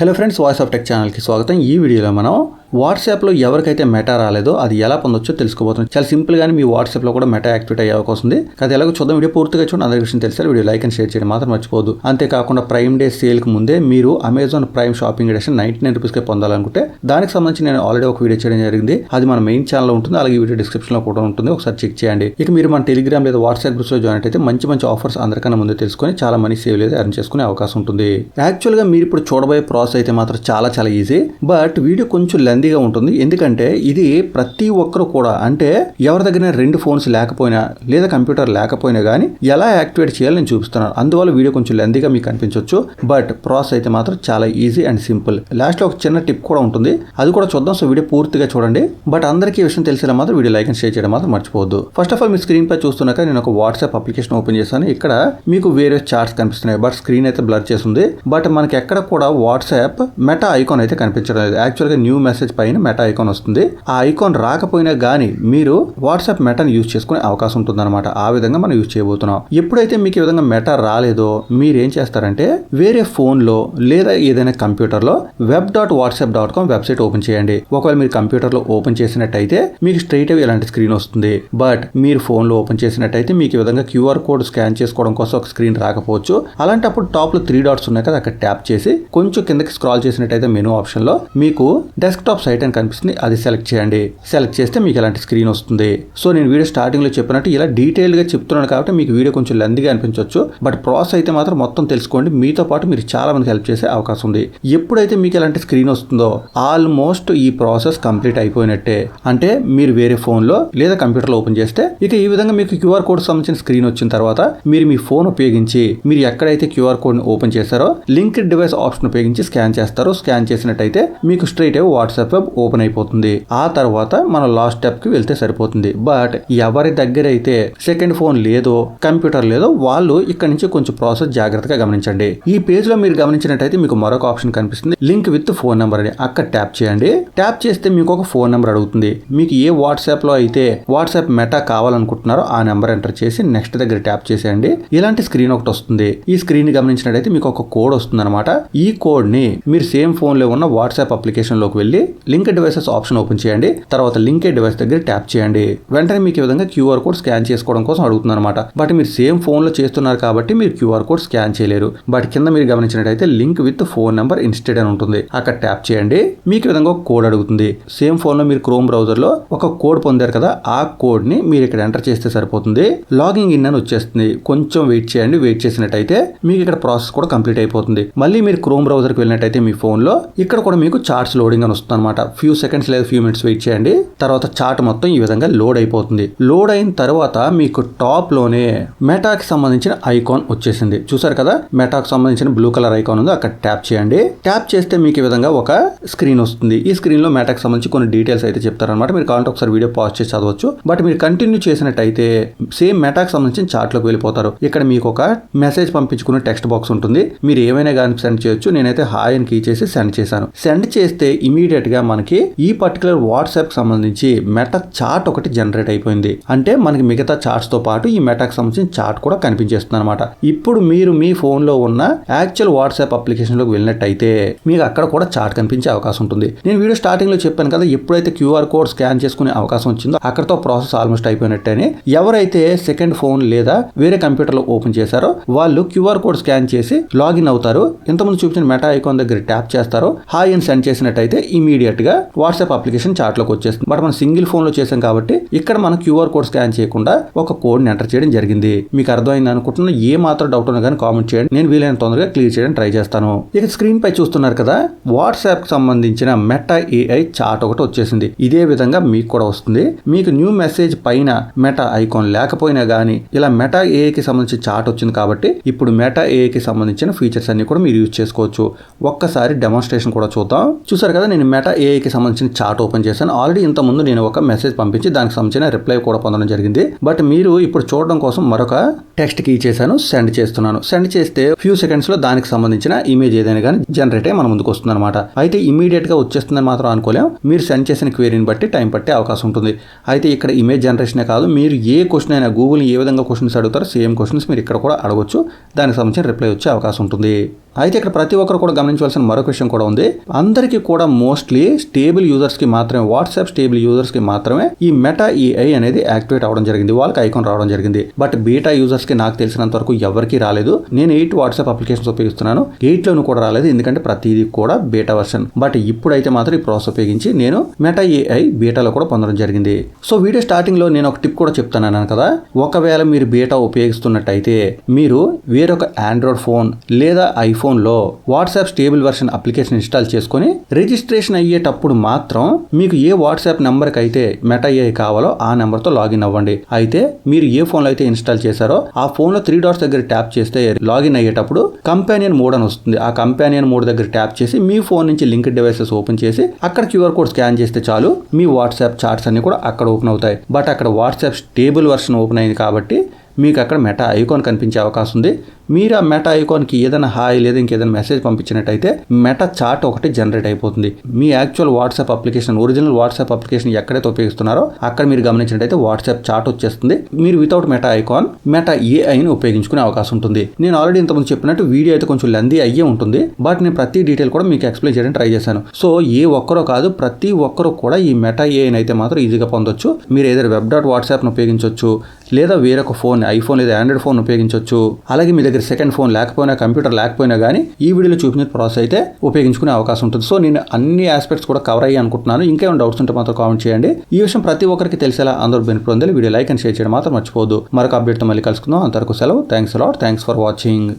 Hello friends, voice of tech ఛానల్కి స్వాగతం. ఈ వీడియోలో మనం వాట్సాప్లో ఎవరికైతే మెటా రాలేదో అది ఎలా పొందొచ్చో తెలుసుకోబోతుంది. చాలా సింపుల్గానే మీ వాట్సాప్లో కూడా మెటా యాక్టివేట్ అయ్యే అవకాశం ఉంది. అది ఎలాగో చూద్దాం. వీడియో పూర్తిగా చూడండి. అందరి విషయం తెలిసారు. వీడియో లైక్ అండ్ షేర్ చేయడం మాత్రం మర్చిపోదు. అంతేకాకుండా ప్రైమ్ డే సేల్కి ముందే మీరు అమెజాన్ ప్రైమ్ షాపింగ్ ఎడిషన్ 99 రూపీస్కే పొందాలనుకుంటే దానికి సంబంధించి నేను ఆల్రెడీ ఒక వీడియో చేయడం జరిగింది. అది మన మెయిన్ ఛానల్లో ఉంటుంది. అలాగే వీడియో డిస్క్రిప్షన్లో కూడా ఉంటుంది. ఒకసారి చెక్ చేయండి. ఇక మీరు మన టెలిగ్రామ్ లేదా వాట్సాప్ గ్రూప్స్లో జాయిన్ అయితే మంచి ఆఫర్స్ అందరికన్నా ముందే తెలుసుకొని చాలా మనీ సేవ్ లేదా ఎర్న్ చేసుకునే అవకాశం ఉంటుంది. యాక్చువల్గా మీరు ఇప్పుడు చూడబోయే ప్రాసెస్ అయితే మాత్రం చాలా ఈజీ. బట్ వీడియో కొంచెం లెందీగా ఉంటుంది. ఎందుకంటే ఇది ప్రతి ఒక్కరు కూడా, అంటే ఎవరి దగ్గర 2 ఫోన్స్ లేకపోయినా లేదా కంప్యూటర్ లేకపోయినా కానీ ఎలా యాక్టివేట్ చేయాలో నేను చూపిస్తున్నాను. అందువల్ల వీడియో కొంచెం లెందీగా మీకు అనిపించవచ్చు. బట్ ప్రాసెస్ అయితే మాత్రం చాలా ఈజీ అండ్ సింపుల్. లాస్ట్లో ఒక చిన్న టిప్ కూడా ఉంటుంది, అది కూడా చూద్దాం. సో వీడియో పూర్తిగా చూడండి. బట్ అందరికీ ఈ విషయం తెలిసేలా మాత్రం వీడియో లైక్ అండ్ షేర్ చేయడం మాత్రం మర్చిపోవద్దు. ఫస్ట్ ఆఫ్ ఆల్ మీరు స్క్రీన్ పై చూస్తున్నాక నేను ఒక వాట్సాప్ అప్లికేషన్ ఓపెన్ చేశాను. ఇక్కడ మీకు వేరే చార్ట్స్ కనిపిస్తున్నాయి. బట్ స్క్రీన్ అయితే బ్లర్ చేస్తుంది. బట్ మనకి ఎక్కడ కూడా వాట్సాప్ మెటా ఐకాన్ అయితే కనిపించడం లేదు. యాక్చువల్గా న్యూ మెసేజ్ పైన మెటా ఐకాన్ వస్తుంది. ఆ ఐకాన్ రాకపోయినా కానీ మీరు వాట్సాప్ మెటాని యూజ్ చేసుకునే అవకాశం ఉంటుంది అనమాట. ఆ విధంగా మనం యూజ్ చేయబోతున్నాం. ఎప్పుడైతే మీకు ఈ విధంగా మెటా రాలేదో మీరు ఏం చేస్తారంటే వేరే ఫోన్లో లేదా ఏదైనా కంప్యూటర్లో web.whatsapp.com వెబ్సైట్ ఓపెన్ చేయండి. ఒకవేళ మీరు కంప్యూటర్లో ఓపెన్ చేసినట్టయితే మీకు స్ట్రైట్ అవే ఇలాంటి స్క్రీన్ వస్తుంది. బట్ మీరు ఫోన్లో ఓపెన్ చేసినట్టయితే మీకు ఈ విధంగా QR కోడ్ స్కాన్ చేసుకోవడం కోసం ఒక స్క్రీన్ రాకపోవచ్చు. అలాంటప్పుడు టాప్లో 3 డాట్స్ ఉన్నాయి కదా, అక్కడ ట్యాప్ చేసి కొంచెం కిందకి స్క్రాల్ చేసినట్టయితే మెనూ ఆప్షన్లో మీకు డెస్క్టాప్ సైట్ అని కనిపిస్తుంది. అది సెలెక్ట్ చేయండి. సెలెక్ట్ చేస్తే మీకు ఇలాంటి స్క్రీన్ వస్తుంది. సో నేను వీడియో స్టార్టింగ్లో చెప్పినట్టు ఇలా డీటెయిల్గా చెప్తున్నాను కాబట్టి మీకు వీడియో కొంచెం లెందీగా అనిపించవచ్చు. బట్ ప్రాసెస్ అయితే మాత్రం మొత్తం తెలుసుకోండి. మీతో పాటు మీరు చాలా మందికి హెల్ప్ చేసే అవకాశం ఉంది. ఎప్పుడైతే మీకు ఇలాంటి స్క్రీన్ వస్తుందో ఆల్మోస్ట్ ఈ ప్రాసెస్ కంప్లీట్ అయిపోయినట్టే. అంటే మీరు వేరే ఫోన్లో లేదా కంప్యూటర్లో ఓపెన్ చేస్తే ఇక ఈ విధంగా మీకు QR కోడ్ సంబంధించిన స్క్రీన్ వచ్చిన తర్వాత మీరు మీ ఫోన్ ఉపయోగించి మీరు ఎక్కడైతే QR కోడ్ని ఓపెన్ చేశారో లింక్డ్ డివైస్ ఆప్షన్ ఉపయోగించి స్కాన్ చేస్తారు. స్కాన్ చేసినట్టయితే మీకు స్ట్రైట్ అవే వాట్సాప్ వెబ్ ఓపెన్ అయిపోతుంది. ఆ తర్వాత మనం లాస్ట్ స్టెప్ కి వెళ్తే సరిపోతుంది. బట్ ఎవరి దగ్గర అయితే సెకండ్ ఫోన్ లేదో కంప్యూటర్ లేదో వాళ్ళు ఇక్కడ నుంచి కొంచెం ప్రాసెస్ జాగ్రత్తగా గమనించండి. ఈ పేజ్ లో మీరు గమనించినట్టయితే మీకు మరొక ఆప్షన్ కనిపిస్తుంది, లింక్ విత్ ఫోన్ నెంబర్ అని. అక్కడ ట్యాప్ చేయండి. ట్యాప్ చేస్తే మీకు ఒక ఫోన్ నెంబర్ అడుగుతుంది. మీకు ఏ వాట్సాప్ లో అయితే వాట్సాప్ మెటా కావాలనుకుంటున్నారో ఆ నెంబర్ ఎంటర్ చేసి నెక్స్ట్ దగ్గర ట్యాప్ చేసేయండి. ఇలాంటి స్క్రీన్ ఒకటి వస్తుంది. ఈ స్క్రీన్ గమనించినట్టయితే మీకు ఒక కోడ్ వస్తుంది అనమాట. ఈ కోడ్ ని మీరు సేమ్ ఫోన్ లో ఉన్న వాట్సాప్ అప్లికేషన్ లోకి వెళ్ళి లింక్ డివైసెస్ ఆప్షన్ ఓపెన్ చేయండి. తర్వాత లింక్ డివైస్ దగ్గర ట్యాప్ చేయండి. వెంటనే మీకు ఈ విధంగా QR కోడ్ స్కాన్ చేసుకోవడం కోసం అడుగుతుంది అనమాట. బట్ మీరు సేమ్ ఫోన్ లో చేస్తున్నారు కాబట్టి మీరు QR కోడ్ స్కాన్ చేయలేరు. బట్ కింద మీరు గమనించినట్టయితే link with phone number instead అని ఉంటుంది. అక్కడ ట్యాప్ చేయండి. మీకు ఈ విధంగా ఒక కోడ్ అడుగుతుంది. సేమ్ ఫోన్ లో మీరు క్రోమ్ బ్రౌజర్ లో ఒక కోడ్ పొందారు కదా, ఆ కోడ్ ని మీరు ఇక్కడ ఎంటర్ చేస్తే సరిపోతుంది. లాగింగ్ ఇన్ అని వచ్చేస్తుంది. కొంచెం వెయిట్ చేయండి. వెయిట్ చేసినట్టయితే మీకు ఇక్కడ ప్రాసెస్ కూడా కంప్లీట్ అయిపోతుంది. మళ్ళీ మీరు క్రోమ్ బ్రౌజర్ కి వెళ్ళినట్టయితే మీ ఫోన్ లో ఇక్కడ కూడా మీకు చార్ట్స్ లోడింగ్ అని వస్తుంది అనమాట. ఫ్యూ సెకండ్స్ లేదా ఫ్యూ మినిట్స్ వెయిట్ చేయండి. తర్వాత చార్ట్ మొత్తం ఈ విధంగా లోడ్ అయిపోతుంది. లోడ్ అయిన తర్వాత మీకు టాప్ లోనే మెటాకి సంబంధించిన ఐకాన్ వచ్చేసింది. చూసారు కదా, మెటాకి సంబంధించిన బ్లూ కలర్ ఐకాన్ ఉంది. అక్కడ ట్యాప్ చేయండి. ట్యాప్ చేస్తే మీకు ఈ విధంగా ఒక స్క్రీన్ వస్తుంది. ఈ స్క్రీన్ లో మెటాకి సంబంధించి కొన్ని డీటెయిల్స్ అయితే చెప్తారనమాట. మీరు కావాలంటే ఒకసారి వీడియో పాజ్ చేసి చదవచ్చు. బట్ మీరు కంటిన్యూ చేసినట్టయితే సేమ్ మెటాకి సంబంధించిన చార్ట్ లోకి వెళ్ళిపోతారు. ఇక్కడ మీకు ఒక మెసేజ్ పంపించుకునే టెక్స్ట్ బాక్స్ ఉంటుంది. మీరు ఏమైనా కానీ సెండ్ చేయొచ్చు. నేనైతే హాయ్ అని కీ చేసి సెండ్ చేశాను. సెండ్ చేస్తే ఇమీడియట్ గా మనకి ఈ పర్టికులర్ వాట్సాప్ సంబంధించి మెటా చార్ట్ ఒకటి జనరేట్ అయిపోయింది. అంటే మనకి మిగతా చార్ట్స్ తో పాటు ఈ మెటాకి సంబంధించిన చార్ట్ కూడా కనిపించేస్తుంది అనమాట. ఇప్పుడు మీరు మీ ఫోన్ లో ఉన్న యాక్చువల్ వాట్సాప్ అప్లికేషన్ లోకి వెళ్ళినట్టయితే మీకు అక్కడ కూడా చార్ట్ కనిపించే అవకాశం ఉంటుంది. నేను వీడియో స్టార్టింగ్ లో చెప్పాను కదా, ఎప్పుడైతే QR కోడ్ స్కాన్ చేసుకునే అవకాశం వచ్చిందో అక్కడతో ప్రాసెస్ ఆల్మోస్ట్ అయిపోయినట్టేనే. ఎవరైతే సెకండ్ ఫోన్ లేదా వేరే కంప్యూటర్ లో ఓపెన్ చేశారో వాళ్ళు QR కోడ్ స్కాన్ చేసి లాగిన్ అవుతారు. ఇంతకుముందు చూపించిన మెటా ఐకాన్ దగ్గర ట్యాప్ చేస్తారో హాయ్ అని సెండ్ చేసినట్టయితే ఇమీడియట్ గా వాట్సాప్ అప్లికేషన్ చార్ట్ లోకి వచ్చేస్తుంది. బట్ మనం సింగిల్ ఫోన్ లో చేసాం కాబట్టి ఇక్కడ మనం QR కోడ్ స్కాన్ చేయకుండా ఒక కోడ్ ని ఎంటర్ చేయడం జరిగింది. మీకు అర్థమైంది అనుకుంటున్నా. ఏ మాత్రం డౌట్ ఉన్నా కానీ కామెంట్ చేయండి. నేను వీలైన తొందరగా క్లియర్ చేయడానికి ట్రై చేస్తాను. ఇక స్క్రీన్ పై చూస్తున్నారు కదా, వాట్సాప్ కి సంబంధించిన మెటా AI చార్ట్ ఒకటి వచ్చేసింది. ఇదే విధంగా మీకు కూడా వస్తుంది. మీకు న్యూ మెసేజ్ పైన మెటా ఐకాన్ లేకపోయినా గానీ ఇలా మెటా AI కి సంబంధించిన చార్ట్ వచ్చింది కాబట్టి ఇప్పుడు మెటా AI కి సంబంధించిన ఫీచర్స్ అన్ని కూడా మీరు యూజ్ చేసుకోవచ్చు. ఒక్కసారి డెమోన్స్ట్రేషన్ కూడా చూద్దాం. చూసారు కదా, నేను మెటా AI కి సంబంధించిన చార్ట్ ఓపెన్ చేశాను. ఆల్రెడీ ఇంత ముందు నేను ఒక మెసేజ్ పంపించి దానికి సంబంధించిన రిప్లై కూడా పొందడం జరిగింది. బట్ మీరు ఇప్పుడు చూడడం కోసం మరొక టెక్స్ట్ కీ చేశాను. సెండ్ చేస్తున్నాను. సెండ్ చేస్తే ఫ్యూ సెకండ్స్ లో దానికి సంబంధించిన ఇమేజ్ ఏదైనా కానీ జనరేట్ అయ్యి మన ముందుకు వస్తుంది అనమాట. అయితే ఇమీడియట్ గా వచ్చేస్తుందని మాత్రం అనుకోలేం. మీరు సెండ్ చేసిన క్వెరీని బట్టి టైం పట్టే అవకాశం ఉంటుంది. అయితే ఇక్కడ ఇమేజ్ జనరేషనే కాదు, మీరు ఏ క్వశ్చన్ అయినా గూగుల్ ఏ విధంగా క్వశ్చన్స్ అడుగుతారో సేమ్ క్వశ్చన్స్ మీరు ఇక్కడ కూడా అడగొచ్చు. దానికి సంబంధించిన రిప్లై వచ్చే అవకాశం ఉంటుంది. అయితే ఇక్కడ ప్రతి ఒక్కరు కూడా గమనించవలసిన మరొక విషయం కూడా ఉంది. అందరికీ కూడా మోస్ట్లీ స్టేబుల్ యూజర్స్ కి మాత్రమే, వాట్సాప్ స్టేబుల్ యూజర్స్ కి మాత్రమే ఈ మెటా ఏఐ అనేది యాక్టివేట్ అవ్వడం జరిగింది, వాళ్ళకి ఐకాన్ రావడం జరిగింది. బట్ బీటా యూజర్స్ కి నాకు తెలిసినంత వరకు ఎవరికి రాలేదు. నేను 8 వాట్సాప్ అప్లికేషన్స్ ఉపయోగిస్తున్నాను, 8 లోను కూడా రాలేదు, ఎందుకంటే ప్రతిదీ కూడా బీటా వర్షన్. బట్ ఇప్పుడైతే మాత్రం ఈ ప్రాసెస్ ఉపయోగించి నేను మెటా ఏఐ బీటాలో కూడా పొందడం జరిగింది. సో వీడియో స్టార్టింగ్ లో నేను ఒక టిప్ కూడా చెప్తాను కదా, ఒకవేళ మీరు బీటా ఉపయోగిస్తున్నట్టయితే మీరు వేరొక ఆండ్రాయిడ్ ఫోన్ లేదా ఐఫోన్ లో WhatsApp stable version application install చేసుకుని రిజిస్ట్రేషన్ అయ్యేటప్పుడు మాత్రం మీకు ఏ వాట్సాప్ నెంబర్ కి అయితే మెటా ఏఐ కావాలో ఆ నెంబర్ తో లాగిన్ అవ్వండి. అయితే మీరు ఏ ఫోన్ లో అయితే ఇన్స్టాల్ చేశారో ఆ ఫోన్ లో 3 డాట్స్ దగ్గర ట్యాప్ చేస్తే లాగిన్ అయ్యేటప్పుడు కంపానియన్ మోడ్ అని వస్తుంది. ఆ కంపానియన్ మోడ్ దగ్గర ట్యాప్ చేసి మీ ఫోన్ నుంచి లింక్డ్ డివైసెస్ ఓపెన్ చేసి అక్కడ క్యూఆర్ కోడ్ స్కాన్ చేస్తే చాలు, మీ వాట్సాప్ చాట్స్ అన్ని కూడా అక్కడ ఓపెన్ అవుతాయి. బట్ అక్కడ వాట్సాప్ స్టేబుల్ వర్షన్ ఓపెన్ అయింది కాబట్టి మీకు అక్కడ మెటా ఐకాన్ కనిపించే అవకాశం ఉంది. మీరు ఆ మెటా ఐకాన్కి ఏదైనా హాయ్ లేదా ఇంకేదైనా మెసేజ్ పంపించినట్టయితే మెటా చాట్ ఒకటి జనరేట్ అయిపోతుంది. మీ actual WhatsApp application, original WhatsApp application ఎక్కడైతే ఉపయోగిస్తున్నారో అక్కడ మీరు గమనించినట్టయితే వాట్సాప్ చాట్ వచ్చేస్తుంది. మీరు వితౌట్ మెటా ఐకాన్ మెటా ఏఐని ఉపయోగించుకునే అవకాశం ఉంటుంది. నేను ఆల్రెడీ ఇంతకుముందు చెప్పినట్టు వీడియో అయితే కొంచెం లెందీ అయ్యే ఉంటుంది, బట్ నేను ప్రతి డీటెయిల్ కూడా మీకు ఎక్స్ప్లెయిన్ చేయడానికి ట్రై చేశాను. సో ఏ ఒక్కరో కాదు, ప్రతి ఒక్కరు కూడా ఈ మెటా ఏఐని అయితే మాత్రం ఈజీగా పొందొచ్చు. మీరు ఏదైనా వెబ్ డాట్ వాట్సాప్ను ఉపయోగించవచ్చు, లేదా వేరొక ఫోన్, ఐఫోన్ లేదా ఆండ్రాయిడ్ ఫోన్ ఉపయోగించవచ్చు. అలాగే మీ దగ్గర సెకండ్ ఫోన్ లేకపోయినా, కంప్యూటర్ లేకపోయినా కానీ ఈ వీడియోలో చూపించిన ప్రాసెస్ అయితే ఉపయోగించుకునే అవకాశం ఉంటుంది. సో నేను అన్ని ఆస్పెక్ట్స్ కూడా కవర్ అయ్యి అనుకుంటున్నాను. ఇంకేమైనా డౌట్స్ ఉంటే మాత్రం కామెంట్ చేయండి. ఈ విషయం ప్రతి ఒక్కరికి తెలిసేలా అందరూ బెనిఫిట్ పొందాలి. వీడియో లైక్ అండ్ షేర్ చేయడం మాత్రం మర్చిపోవద్దు. మరొక అప్డేట్తో మళ్ళీ కలుసుకుందాం. అంతవరకు సెలవు. Thanks a lot. Thanks for watching.